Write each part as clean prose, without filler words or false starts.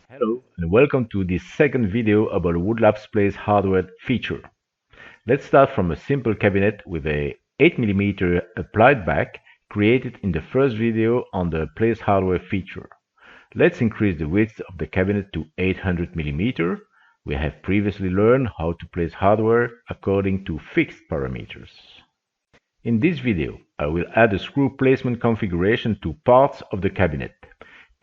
Hello and welcome to this second video about woodLAB's Place hardware feature. Let's start from a simple cabinet with a 8mm applied back created in the first video on the Place hardware feature. Let's increase the width of the cabinet to 800mm. We have previously learned how to place hardware according to fixed parameters. In this video, I will add a screw placement configuration to parts of the cabinet.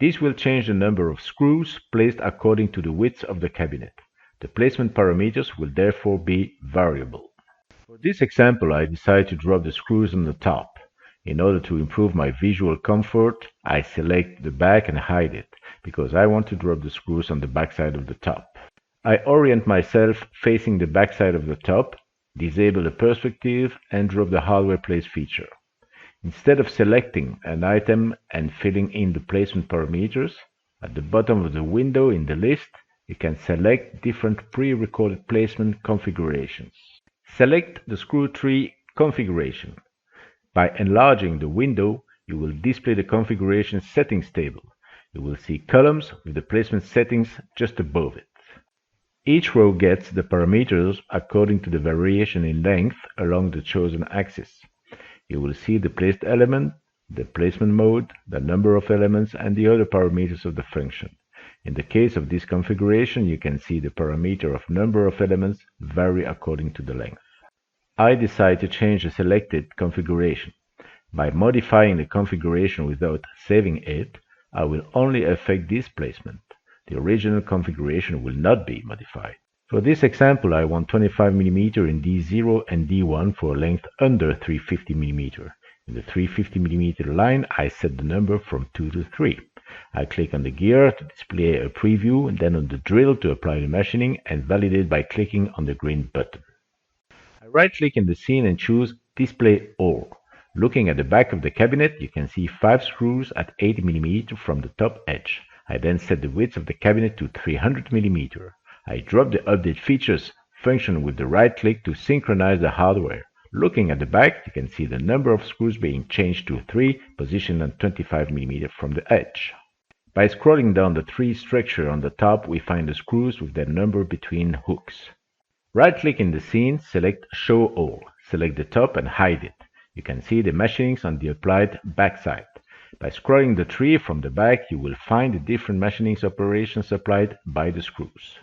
This will change the number of screws placed according to the width of the cabinet. The placement parameters will therefore be variable. For this example, I decided to drop the screws on the top. In order to improve my visual comfort, I select the back and hide it, because I want to drop the screws on the backside of the top. I orient myself facing the backside of the top, disable the perspective, and drop the hardware place feature. Instead of selecting an item and filling in the placement parameters, at the bottom of the window in the list, you can select different pre-recorded placement configurations. Select the screw tree configuration. By enlarging the window, you will display the configuration settings table. You will see columns with the placement settings just above it. Each row gets the parameters according to the variation in length along the chosen axis. You will see the placed element, the placement mode, the number of elements, and the other parameters of the function. In the case of this configuration, you can see the parameter of number of elements vary according to the length. I decide to change the selected configuration. By modifying the configuration without saving it, I will only affect this placement. The original configuration will not be modified. For this example, I want 25mm in D0 and D1 for a length under 350mm. In the 350mm line, I set the number from 2 to 3. I click on the gear to display a preview, and then on the drill to apply the machining, and validate by clicking on the green button. I right-click in the scene and choose Display All. Looking at the back of the cabinet, you can see 5 screws at 80mm from the top edge. I then set the width of the cabinet to 300mm. I drop the Update Features function with the right click to synchronize the hardware. Looking at the back, you can see the number of screws being changed to 3, positioned at 25mm from the edge. By scrolling down the 3 structure on the top, we find the screws with their number between hooks. Right-click in the scene, select Show All. Select the top and hide it. You can see the machinings on the applied backside. By scrolling the tree from the back, you will find the different machinings operations applied by the screws.